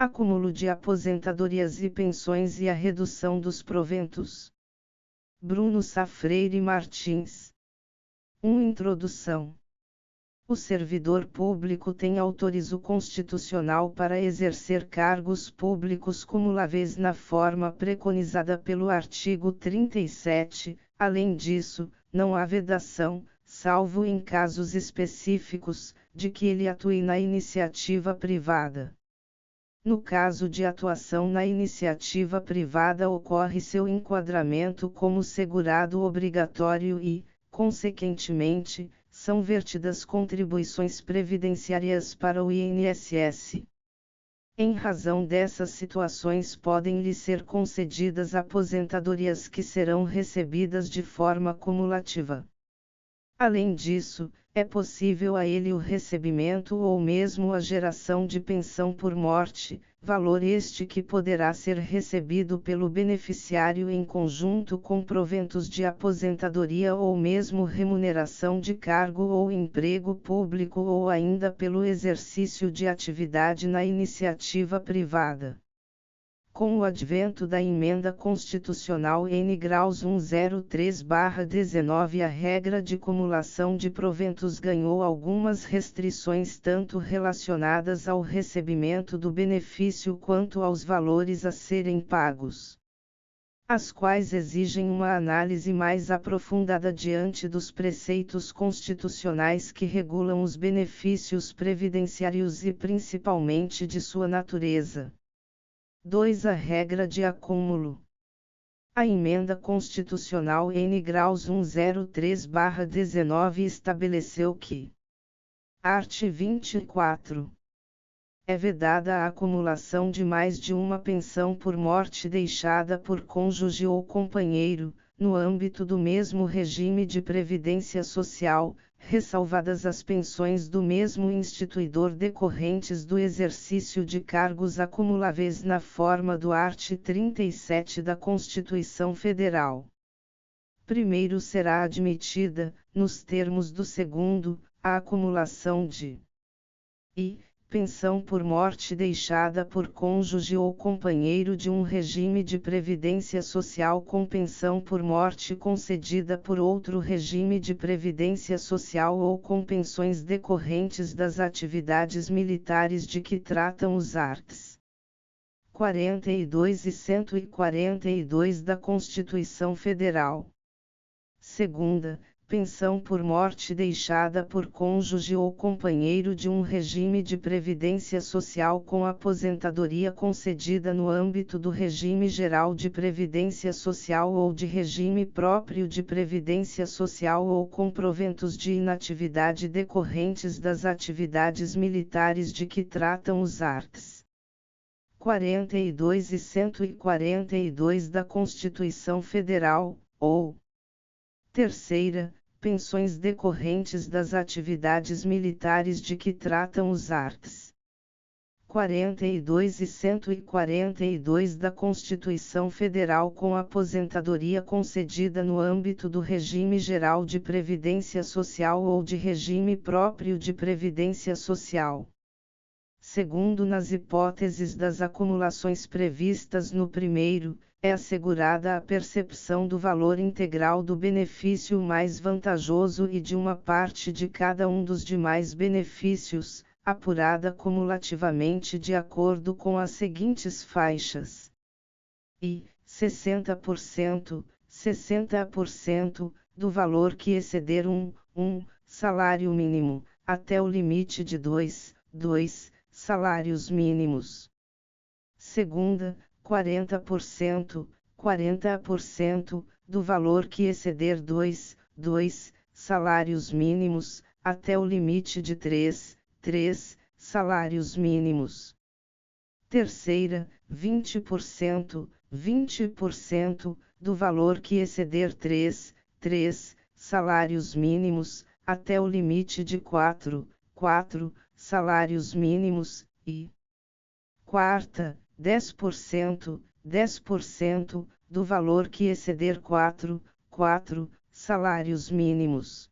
acúmulo de aposentadorias e pensões e a redução dos proventos. Bruno Sá Freire Martins. 1. Introdução. O servidor público tem autorizo constitucional para exercer cargos públicos cumuláveis na forma preconizada pelo artigo 37, além disso, não há vedação, salvo em casos específicos, de que ele atue na iniciativa privada. No caso de atuação na iniciativa privada ocorre seu enquadramento como segurado obrigatório e, consequentemente, são vertidas contribuições previdenciárias para o INSS. Em razão dessas situações podem-lhe ser concedidas aposentadorias que serão recebidas de forma cumulativa. Além disso, é possível a ele o recebimento ou mesmo a geração de pensão por morte, valor este que poderá ser recebido pelo beneficiário em conjunto com proventos de aposentadoria ou mesmo remuneração de cargo ou emprego público ou ainda pelo exercício de atividade na iniciativa privada. Com o advento da Emenda Constitucional N. Graus 103/19, a regra de cumulação de proventos ganhou algumas restrições tanto relacionadas ao recebimento do benefício quanto aos valores a serem pagos, as quais exigem uma análise mais aprofundada diante dos preceitos constitucionais que regulam os benefícios previdenciários e principalmente de sua natureza. 2. A regra de acúmulo. A Emenda Constitucional N. Graus 103/19 estabeleceu que: art. 24. É vedada a acumulação de mais de uma pensão por morte deixada por cônjuge ou companheiro, no âmbito do mesmo regime de previdência social, ressalvadas as pensões do mesmo instituidor decorrentes do exercício de cargos acumuláveis na forma do art. 37 da Constituição Federal. Primeiro será admitida, nos termos do segundo, a acumulação de pensão por morte deixada por cônjuge ou companheiro de um regime de previdência social com pensão por morte concedida por outro regime de previdência social ou com pensões decorrentes das atividades militares de que tratam os arts. 42 e 142 da Constituição Federal. Segunda, pensão por morte deixada por cônjuge ou companheiro de um regime de previdência social com aposentadoria concedida no âmbito do regime geral de previdência social ou de regime próprio de previdência social ou com proventos de inatividade decorrentes das atividades militares de que tratam os arts. 42 e 142 da Constituição Federal, ou terceira, pensões decorrentes das atividades militares de que tratam os arts. 42 e 142 da Constituição Federal com aposentadoria concedida no âmbito do regime geral de previdência social ou de regime próprio de previdência social. Segundo, nas hipóteses das acumulações previstas no primeiro, é assegurada a percepção do valor integral do benefício mais vantajoso e de uma parte de cada um dos demais benefícios, apurada cumulativamente de acordo com as seguintes faixas: 60%, 60% do valor que exceder um salário mínimo, até o limite de 2 salários mínimos. Segunda, 40%, 40% do valor que exceder 2 salários mínimos, até o limite de 3 salários mínimos. Terceira, 20%, 20% do valor que exceder 3 salários mínimos, até o limite de 4 salários mínimos, e quarta, 10%, 10% do valor que exceder 4 salários mínimos.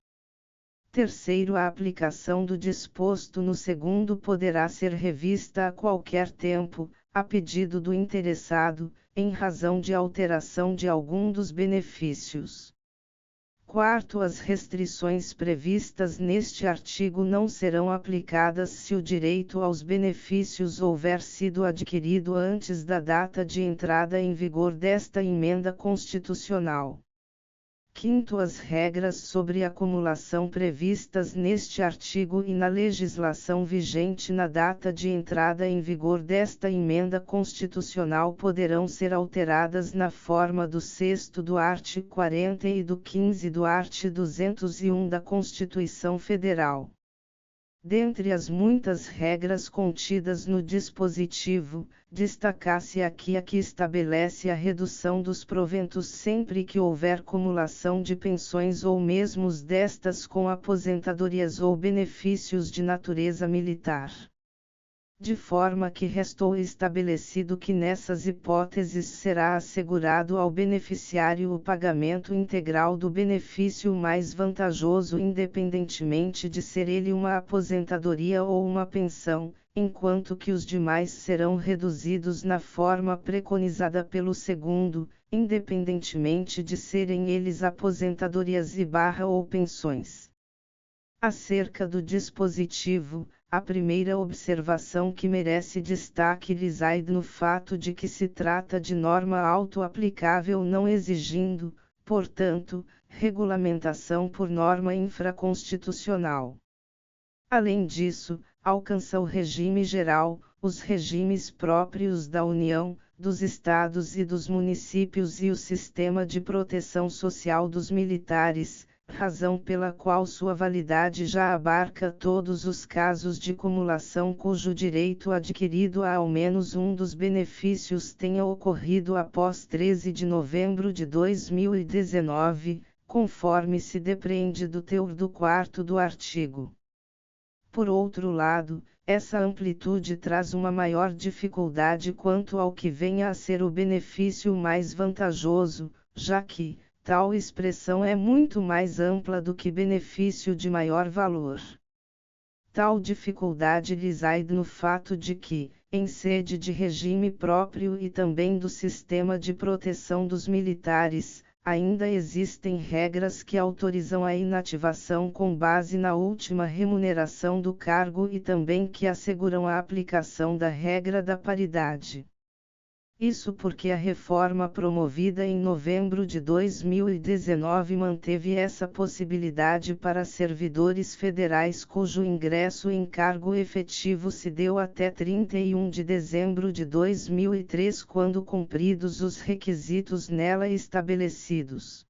Terceiro, a aplicação do disposto no segundo poderá ser revista a qualquer tempo, a pedido do interessado, em razão de alteração de algum dos benefícios. Quarto, as restrições previstas neste artigo não serão aplicadas se o direito aos benefícios houver sido adquirido antes da data de entrada em vigor desta emenda constitucional. Quinto, as regras sobre acumulação previstas neste artigo e na legislação vigente na data de entrada em vigor desta emenda constitucional poderão ser alteradas na forma do 6º do art. 40 e do 15 do art. 201 da Constituição Federal. Dentre as muitas regras contidas no dispositivo, destaca-se aqui a que estabelece a redução dos proventos sempre que houver cumulação de pensões ou mesmo destas com aposentadorias ou benefícios de natureza militar. De forma que restou estabelecido que nessas hipóteses será assegurado ao beneficiário o pagamento integral do benefício mais vantajoso independentemente de ser ele uma aposentadoria ou uma pensão, enquanto que os demais serão reduzidos na forma preconizada pelo segundo, independentemente de serem eles aposentadorias ou pensões. Acerca do dispositivo, a primeira observação que merece destaque reside no fato de que se trata de norma auto-aplicável não exigindo, portanto, regulamentação por norma infraconstitucional. Além disso, alcança o regime geral, os regimes próprios da União, dos Estados e dos municípios e o sistema de proteção social dos militares, razão pela qual sua validade já abarca todos os casos de cumulação cujo direito adquirido a ao menos um dos benefícios tenha ocorrido após 13 de novembro de 2019, conforme se depreende do teor do 4º do artigo. Por outro lado, essa amplitude traz uma maior dificuldade quanto ao que venha a ser o benefício mais vantajoso, já que, tal expressão é muito mais ampla do que benefício de maior valor. Tal dificuldade reside no fato de que, em sede de regime próprio e também do sistema de proteção dos militares, ainda existem regras que autorizam a inativação com base na última remuneração do cargo e também que asseguram a aplicação da regra da paridade. Isso porque a reforma promovida em novembro de 2019 manteve essa possibilidade para servidores federais cujo ingresso em cargo efetivo se deu até 31 de dezembro de 2003, quando cumpridos os requisitos nela estabelecidos.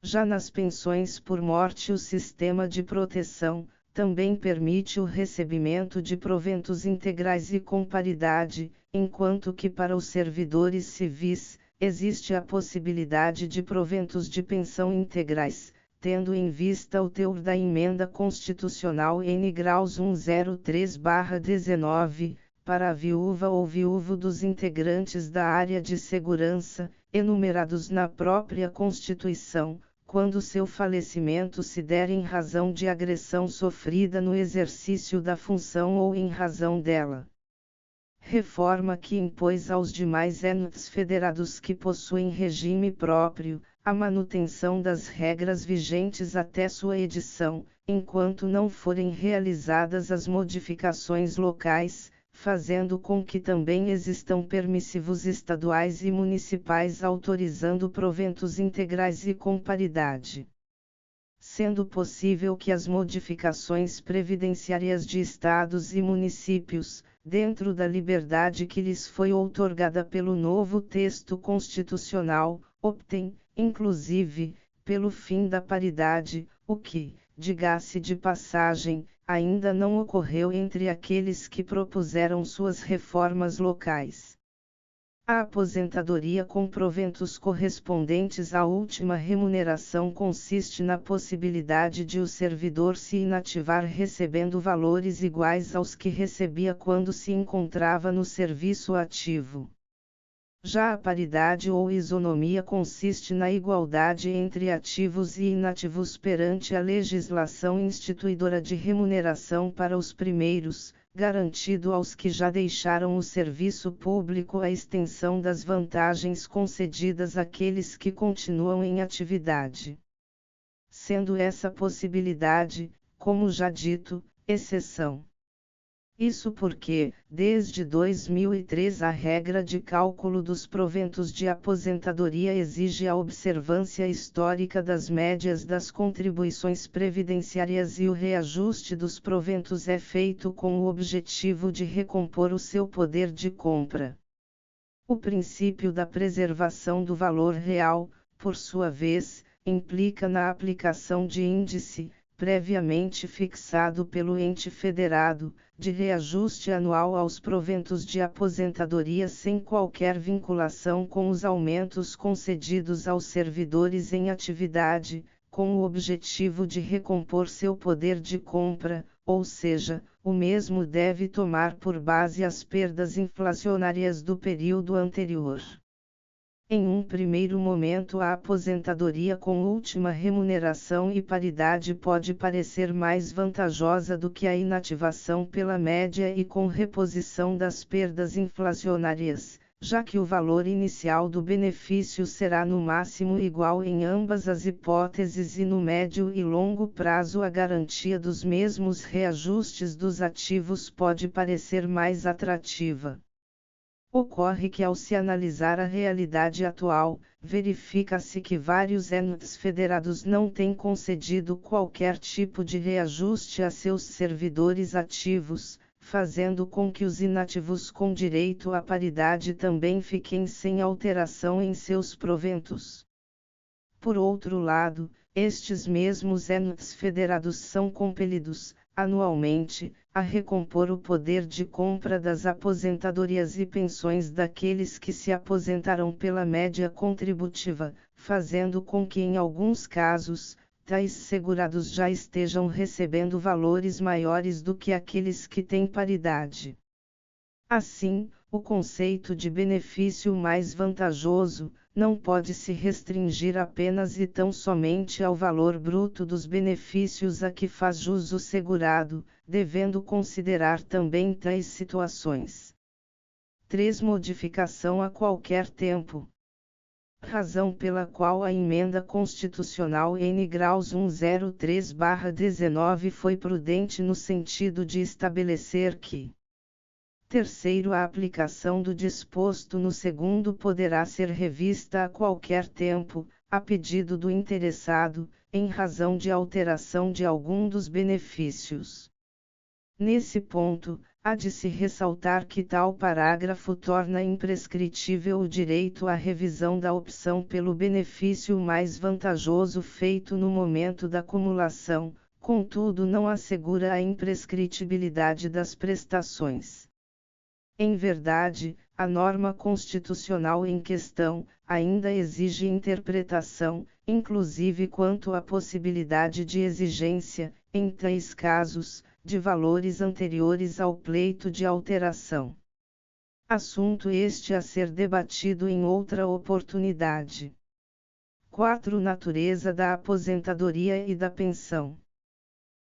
Já nas pensões por morte, o sistema de proteção também permite o recebimento de proventos integrais e com paridade, enquanto que para os servidores civis, existe a possibilidade de proventos de pensão integrais, tendo em vista o teor da Emenda Constitucional N graus 103/19, para a viúva ou viúvo dos integrantes da área de segurança, enumerados na própria Constituição, quando seu falecimento se der em razão de agressão sofrida no exercício da função ou em razão dela. Reforma que impôs aos demais entes federados que possuem regime próprio, a manutenção das regras vigentes até sua edição, enquanto não forem realizadas as modificações locais, fazendo com que também existam permissivos estaduais e municipais autorizando proventos integrais e com paridade. Sendo possível que as modificações previdenciárias de estados e municípios, dentro da liberdade que lhes foi outorgada pelo novo texto constitucional, optem, inclusive, pelo fim da paridade, o que, diga-se de passagem, ainda não ocorreu entre aqueles que propuseram suas reformas locais. A aposentadoria com proventos correspondentes à última remuneração consiste na possibilidade de o servidor se inativar recebendo valores iguais aos que recebia quando se encontrava no serviço ativo. Já a paridade ou isonomia consiste na igualdade entre ativos e inativos perante a legislação instituidora de remuneração para os primeiros, garantido aos que já deixaram o serviço público a extensão das vantagens concedidas àqueles que continuam em atividade. Sendo essa possibilidade, como já dito, exceção. Isso porque, desde 2003 a regra de cálculo dos proventos de aposentadoria exige a observância histórica das médias das contribuições previdenciárias e o reajuste dos proventos é feito com o objetivo de recompor o seu poder de compra. O princípio da preservação do valor real, por sua vez, implica na aplicação de índice, previamente fixado pelo ente federado, de reajuste anual aos proventos de aposentadoria sem qualquer vinculação com os aumentos concedidos aos servidores em atividade, com o objetivo de recompor seu poder de compra, ou seja, o mesmo deve tomar por base as perdas inflacionárias do período anterior. Em um primeiro momento, a aposentadoria com última remuneração e paridade pode parecer mais vantajosa do que a inativação pela média e com reposição das perdas inflacionárias, já que o valor inicial do benefício será no máximo igual em ambas as hipóteses e no médio e longo prazo a garantia dos mesmos reajustes dos ativos pode parecer mais atrativa. Ocorre que ao se analisar a realidade atual, verifica-se que vários entes federados não têm concedido qualquer tipo de reajuste a seus servidores ativos, fazendo com que os inativos com direito à paridade também fiquem sem alteração em seus proventos. Por outro lado, estes mesmos entes federados são compelidos, anualmente, a recompor o poder de compra das aposentadorias e pensões daqueles que se aposentaram pela média contributiva, fazendo com que em alguns casos, tais segurados já estejam recebendo valores maiores do que aqueles que têm paridade. Assim, o conceito de benefício mais vantajoso, não pode se restringir apenas e tão somente ao valor bruto dos benefícios a que faz jus o segurado, devendo considerar também tais situações. 3. Modificação a qualquer tempo. Razão pela qual a Emenda Constitucional N. Graus 103/19 foi prudente no sentido de estabelecer que: terceiro, a aplicação do disposto no segundo poderá ser revista a qualquer tempo, a pedido do interessado, em razão de alteração de algum dos benefícios. Nesse ponto, há de se ressaltar que tal parágrafo torna imprescritível o direito à revisão da opção pelo benefício mais vantajoso feito no momento da cumulação, contudo não assegura a imprescritibilidade das prestações. Em verdade, a norma constitucional em questão ainda exige interpretação, inclusive quanto à possibilidade de exigência, em tais casos, de valores anteriores ao pleito de alteração. Assunto este a ser debatido em outra oportunidade. 4. Natureza da aposentadoria e da pensão.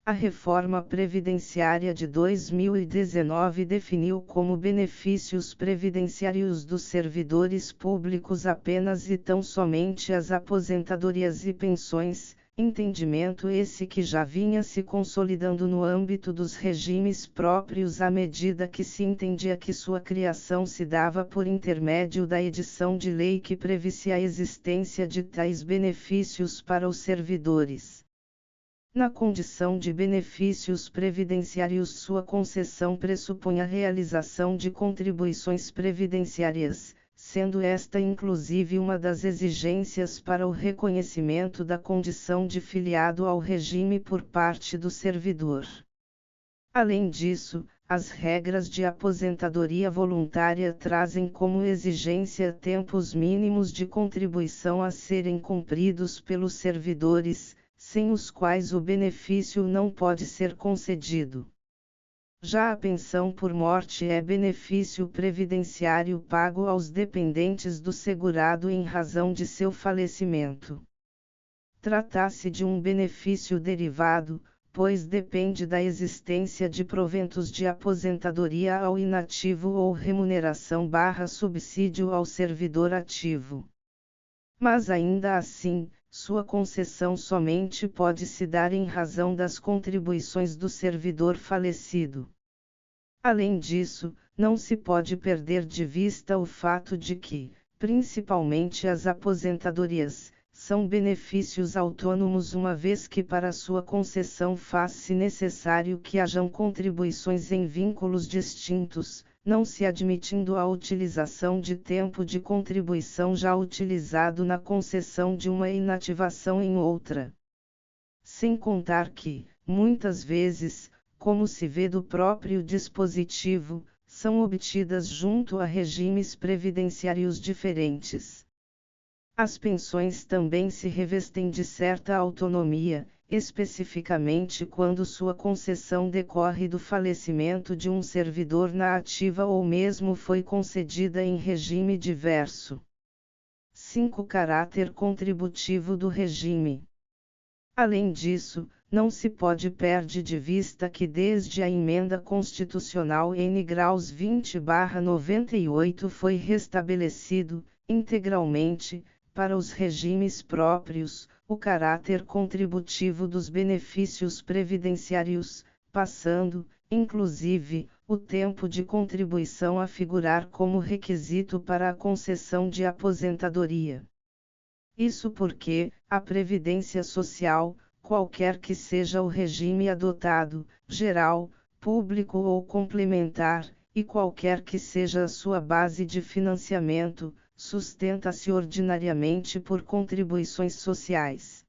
A reforma previdenciária de 2019 definiu como benefícios previdenciários dos servidores públicos apenas e tão somente as aposentadorias e pensões, entendimento esse que já vinha se consolidando no âmbito dos regimes próprios à medida que se entendia que sua criação se dava por intermédio da edição de lei que previa a existência de tais benefícios para os servidores. Na condição de benefícios previdenciários, sua concessão pressupõe a realização de contribuições previdenciárias, sendo esta inclusive uma das exigências para o reconhecimento da condição de filiado ao regime por parte do servidor. Além disso, as regras de aposentadoria voluntária trazem como exigência tempos mínimos de contribuição a serem cumpridos pelos servidores, sem os quais o benefício não pode ser concedido. Já a pensão por morte é benefício previdenciário pago aos dependentes do segurado em razão de seu falecimento. Trata-se de um benefício derivado, pois depende da existência de proventos de aposentadoria ao inativo ou remuneração/subsídio ao servidor ativo. Mas ainda assim, sua concessão somente pode se dar em razão das contribuições do servidor falecido. Além disso, não se pode perder de vista o fato de que, principalmente as aposentadorias, são benefícios autônomos, uma vez que para sua concessão faz-se necessário que hajam contribuições em vínculos distintos, não se admitindo a utilização de tempo de contribuição já utilizado na concessão de uma inativação em outra. Sem contar que, muitas vezes, como se vê do próprio dispositivo, são obtidas junto a regimes previdenciários diferentes. As pensões também se revestem de certa autonomia, especificamente quando sua concessão decorre do falecimento de um servidor na ativa ou mesmo foi concedida em regime diverso. 5. Caráter contributivo do regime. Além disso, não se perde de vista que desde a Emenda Constitucional N graus 20/98 foi restabelecido, integralmente, para os regimes próprios, o caráter contributivo dos benefícios previdenciários, passando, inclusive, o tempo de contribuição a figurar como requisito para a concessão de aposentadoria. Isso porque, a Previdência Social, qualquer que seja o regime adotado, geral, público ou complementar, e qualquer que seja a sua base de financiamento, sustenta-se ordinariamente por contribuições sociais.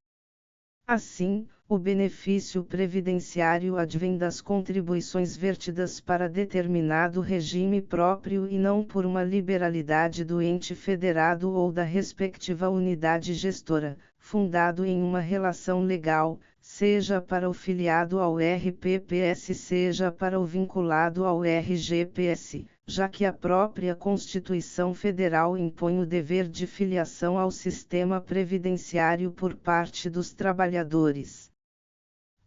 Assim, o benefício previdenciário advém das contribuições vertidas para determinado regime próprio e não por uma liberalidade do ente federado ou da respectiva unidade gestora, fundado em uma relação legal, seja para o filiado ao RPPS seja para o vinculado ao RGPS, já que a própria Constituição Federal impõe o dever de filiação ao sistema previdenciário por parte dos trabalhadores.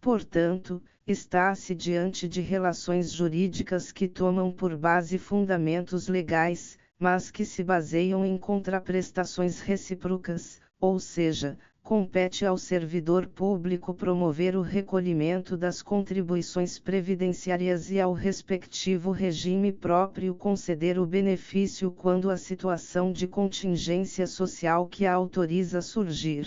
Portanto, está-se diante de relações jurídicas que tomam por base fundamentos legais, mas que se baseiam em contraprestações recíprocas, ou seja, compete ao servidor público promover o recolhimento das contribuições previdenciárias e ao respectivo regime próprio conceder o benefício quando a situação de contingência social que a autoriza surgir.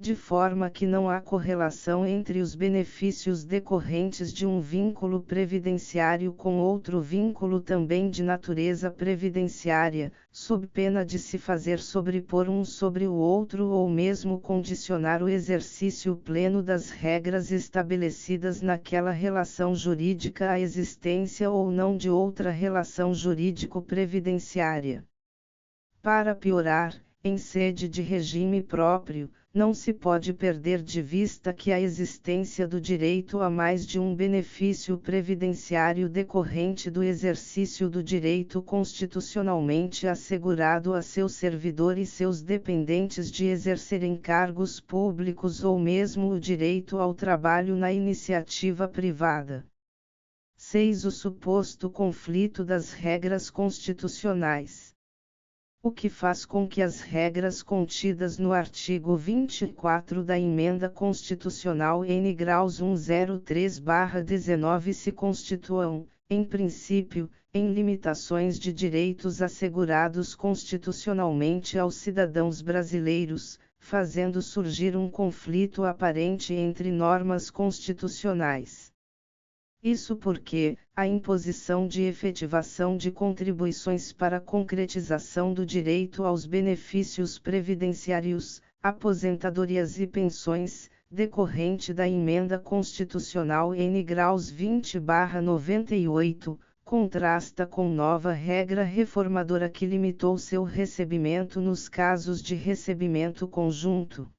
De forma que não há correlação entre os benefícios decorrentes de um vínculo previdenciário com outro vínculo também de natureza previdenciária, sob pena de se fazer sobrepor um sobre o outro ou mesmo condicionar o exercício pleno das regras estabelecidas naquela relação jurídica à existência ou não de outra relação jurídico-previdenciária. Para piorar, em sede de regime próprio, não se pode perder de vista que a existência do direito a mais de um benefício previdenciário decorrente do exercício do direito constitucionalmente assegurado a seu servidor e seus dependentes de exercerem cargos públicos ou mesmo o direito ao trabalho na iniciativa privada. 6. O suposto conflito das regras constitucionais. O que faz com que as regras contidas no artigo 24 da Emenda Constitucional N graus 103/19 se constituam, em princípio, em limitações de direitos assegurados constitucionalmente aos cidadãos brasileiros, fazendo surgir um conflito aparente entre normas constitucionais. Isso porque, a imposição de efetivação de contribuições para a concretização do direito aos benefícios previdenciários, aposentadorias e pensões, decorrente da Emenda Constitucional N graus 20/98, contrasta com nova regra reformadora que limitou seu recebimento nos casos de recebimento conjunto.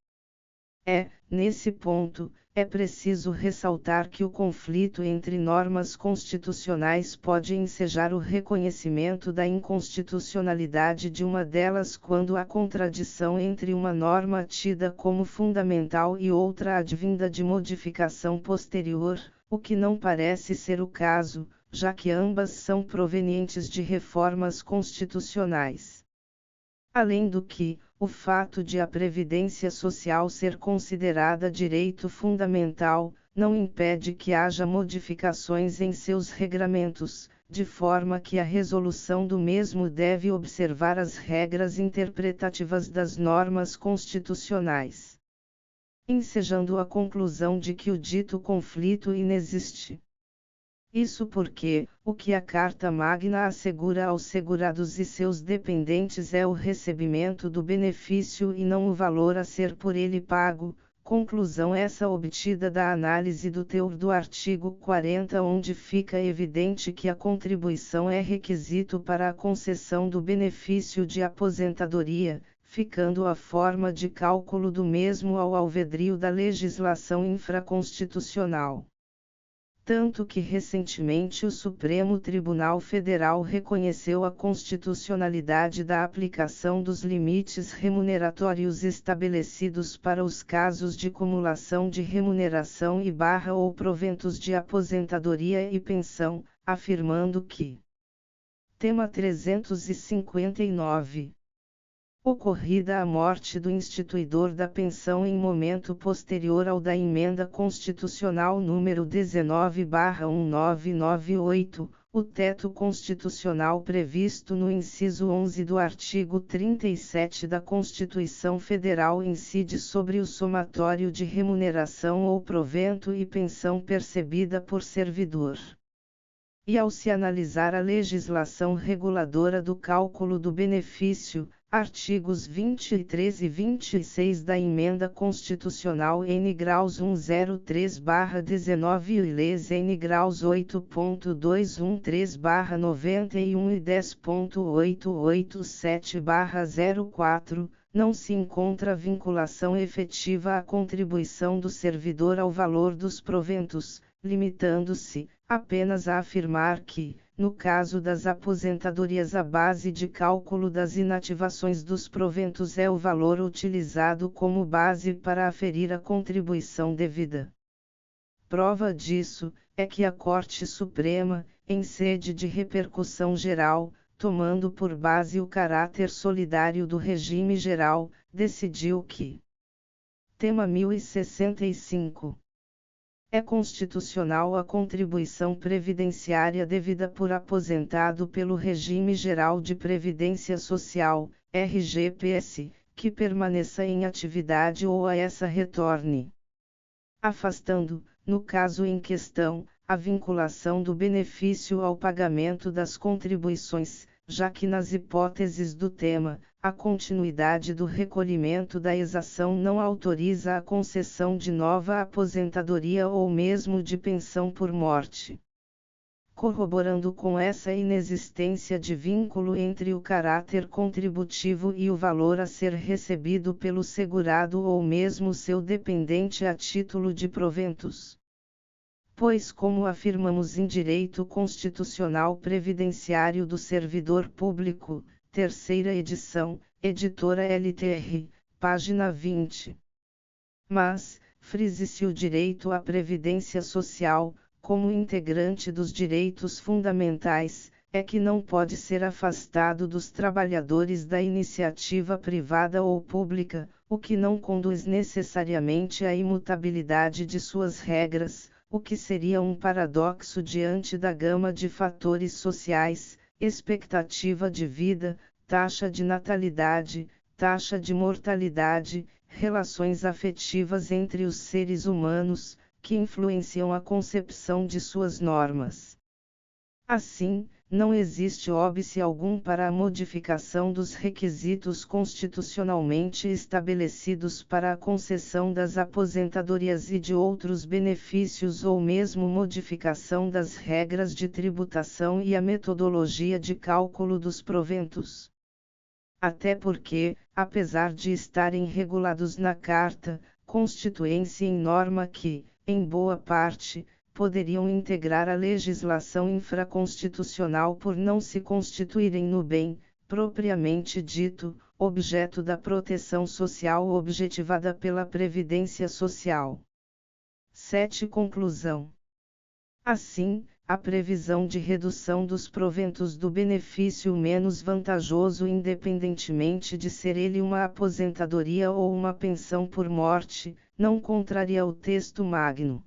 É, nesse ponto, é preciso ressaltar que o conflito entre normas constitucionais pode ensejar o reconhecimento da inconstitucionalidade de uma delas quando há contradição entre uma norma tida como fundamental e outra advinda de modificação posterior, o que não parece ser o caso, já que ambas são provenientes de reformas constitucionais. Além do que, o fato de a Previdência Social ser considerada direito fundamental, não impede que haja modificações em seus regramentos, de forma que a resolução do mesmo deve observar as regras interpretativas das normas constitucionais, ensejando a conclusão de que o dito conflito inexiste. Isso porque, o que a Carta Magna assegura aos segurados e seus dependentes é o recebimento do benefício e não o valor a ser por ele pago, conclusão essa obtida da análise do teor do artigo 40, onde fica evidente que a contribuição é requisito para a concessão do benefício de aposentadoria, ficando a forma de cálculo do mesmo ao alvedrio da legislação infraconstitucional. Tanto que recentemente o Supremo Tribunal Federal reconheceu a constitucionalidade da aplicação dos limites remuneratórios estabelecidos para os casos de cumulação de remuneração e ou proventos de aposentadoria e pensão, afirmando que: tema 359. Ocorrida a morte do instituidor da pensão em momento posterior ao da Emenda Constitucional número 19/1998, o teto constitucional previsto no inciso 11 do artigo 37 da Constituição Federal incide sobre o somatório de remuneração ou provento e pensão percebida por servidor. E ao se analisar a legislação reguladora do cálculo do benefício, artigos 23 e 26 da Emenda Constitucional N graus 103/19 e Leis N graus 8.213/91 e 10.887/04, não se encontra vinculação efetiva à contribuição do servidor ao valor dos proventos, limitando-se apenas a afirmar que, no caso das aposentadorias, a base de cálculo das inativações dos proventos é o valor utilizado como base para aferir a contribuição devida. Prova disso é que a Corte Suprema, em sede de repercussão geral, tomando por base o caráter solidário do regime geral, decidiu que: tema 1065. É constitucional a contribuição previdenciária devida por aposentado pelo Regime Geral de Previdência Social, RGPS, que permaneça em atividade ou a essa retorne. Afastando, no caso em questão, a vinculação do benefício ao pagamento das contribuições, já que nas hipóteses do tema, a continuidade do recolhimento da exação não autoriza a concessão de nova aposentadoria ou mesmo de pensão por morte. Corroborando com essa inexistência de vínculo entre o caráter contributivo e o valor a ser recebido pelo segurado ou mesmo seu dependente a título de proventos. Pois, como afirmamos em Direito Constitucional Previdenciário do Servidor Público, terceira edição, editora LTR, página 20. Mas, frise-se o direito à previdência social, como integrante dos direitos fundamentais, é que não pode ser afastado dos trabalhadores da iniciativa privada ou pública, o que não conduz necessariamente à imutabilidade de suas regras, o que seria um paradoxo diante da gama de fatores sociais, expectativa de vida, taxa de natalidade, taxa de mortalidade, relações afetivas entre os seres humanos, que influenciam a concepção de suas normas. Assim, não existe óbice algum para a modificação dos requisitos constitucionalmente estabelecidos para a concessão das aposentadorias e de outros benefícios ou mesmo modificação das regras de tributação e a metodologia de cálculo dos proventos. Até porque, apesar de estarem regulados na Carta constituem-se em norma que, em boa parte, poderiam integrar a legislação infraconstitucional por não se constituírem no bem, propriamente dito, objeto da proteção social objetivada pela Previdência Social. 7. Conclusão. Assim, a previsão de redução dos proventos do benefício menos vantajoso, independentemente de ser ele uma aposentadoria ou uma pensão por morte, não contraria o texto magno.